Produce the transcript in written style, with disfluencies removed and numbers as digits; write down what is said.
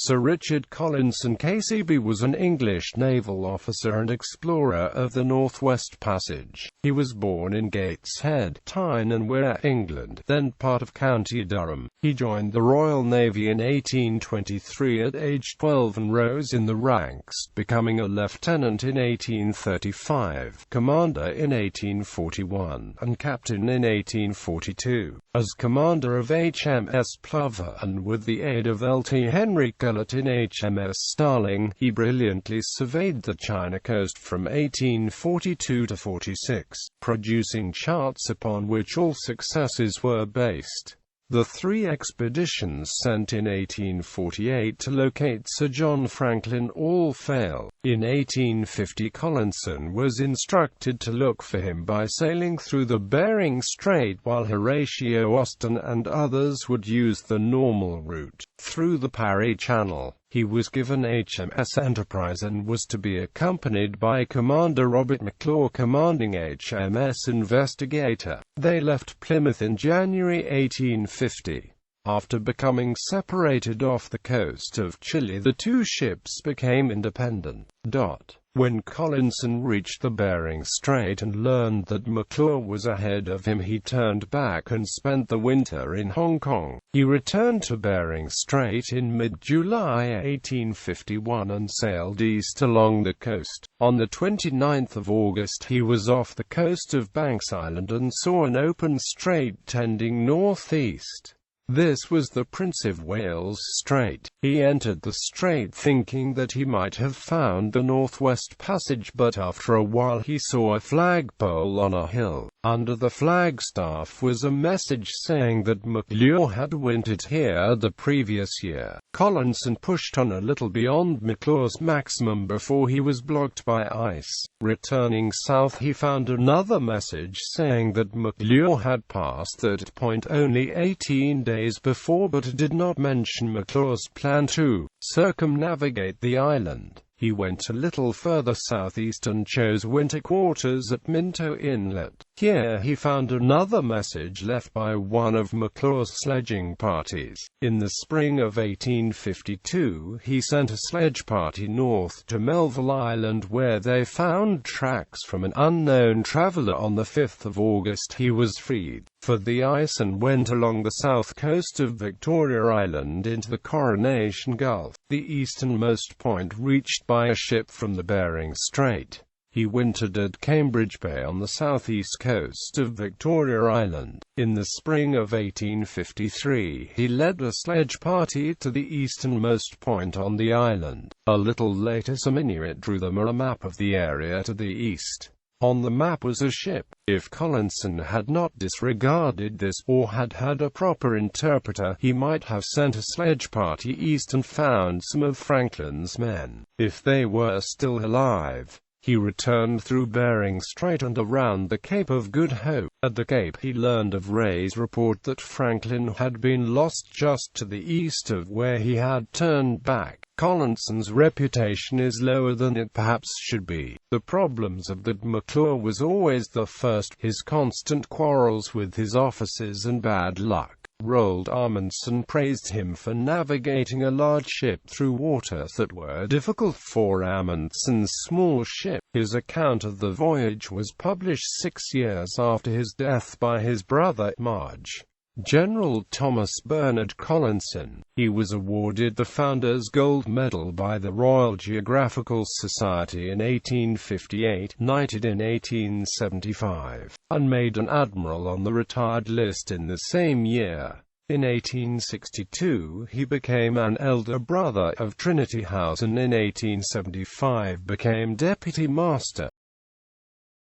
Sir Richard Collinson KCB was an English naval officer and explorer of the Northwest Passage. He was born in Gateshead, Tyne and Wear, England, then part of County Durham. He joined the Royal Navy in 1823 at age 12 and rose in the ranks, becoming a lieutenant in 1835, commander in 1841, and captain in 1842. As commander of HMS Plover, and with the aid of Lt Henry Kellett in HMS Starling, he brilliantly surveyed the China coast from 1842 to 46, producing charts upon which all successors were based. The three expeditions sent in 1848 to locate Sir John Franklin all failed. In 1850 Collinson was instructed to look for him by sailing through the Bering Strait, while Horatio Austin and others would use the normal route through the Parry Channel. He was given HMS Enterprise and was to be accompanied by Commander Robert McClure commanding HMS Investigator. They left Plymouth in January 1850. After becoming separated off the coast of Chile, the two ships became independent. When Collinson reached the Bering Strait and learned that McClure was ahead of him, he turned back and spent the winter in Hong Kong. He returned to Bering Strait in mid-July 1851 and sailed east along the coast. On the 29th of August he was off the coast of Banks Island and saw an open strait tending northeast. This was the Prince of Wales Strait. He entered the strait thinking that he might have found the Northwest Passage, but after a while he saw a flagpole on a hill. Under the flagstaff was a message saying that McClure had wintered here the previous year. Collinson pushed on a little beyond McClure's maximum before he was blocked by ice. Returning south, he found another message saying that McClure had passed that point only 18 days before, but it did not mention McClure's plan to circumnavigate the island. He went a little further southeast and chose winter quarters at Minto Inlet. Here he found another message left by one of McClure's sledging parties. In the spring of 1852, he sent a sledge party north to Melville Island, where they found tracks from an unknown traveler. On the 5th of August he was freed for the ice and went along the south coast of Victoria Island into the Coronation Gulf, the easternmost point reached by a ship from the Bering Strait. He wintered at Cambridge Bay on the southeast coast of Victoria Island. In the spring of 1853, he led a sledge party to the easternmost point on the island. A little later some Inuit drew them a map of the area to the east. On the map was a ship. If Collinson had not disregarded this, or had had a proper interpreter, he might have sent a sledge party east and found some of Franklin's men, if they were still alive. He returned through Bering Strait and around the Cape of Good Hope. At the Cape he learned of Ray's report that Franklin had been lost just to the east of where he had turned back. Collinson's reputation is lower than it perhaps should be. The problems of that McClure was always the first, his constant quarrels with his officers and bad luck. Roald Amundsen praised him for navigating a large ship through waters that were difficult for Amundsen's small ship. His account of the voyage was published 6 years after his death by his brother, Marge. General Thomas Bernard Collinson. He was awarded the Founder's Gold Medal by the Royal Geographical Society in 1858, knighted in 1875, and made an admiral on the retired list in the same year. In 1862, he became an elder brother of Trinity House and in 1875 became deputy master.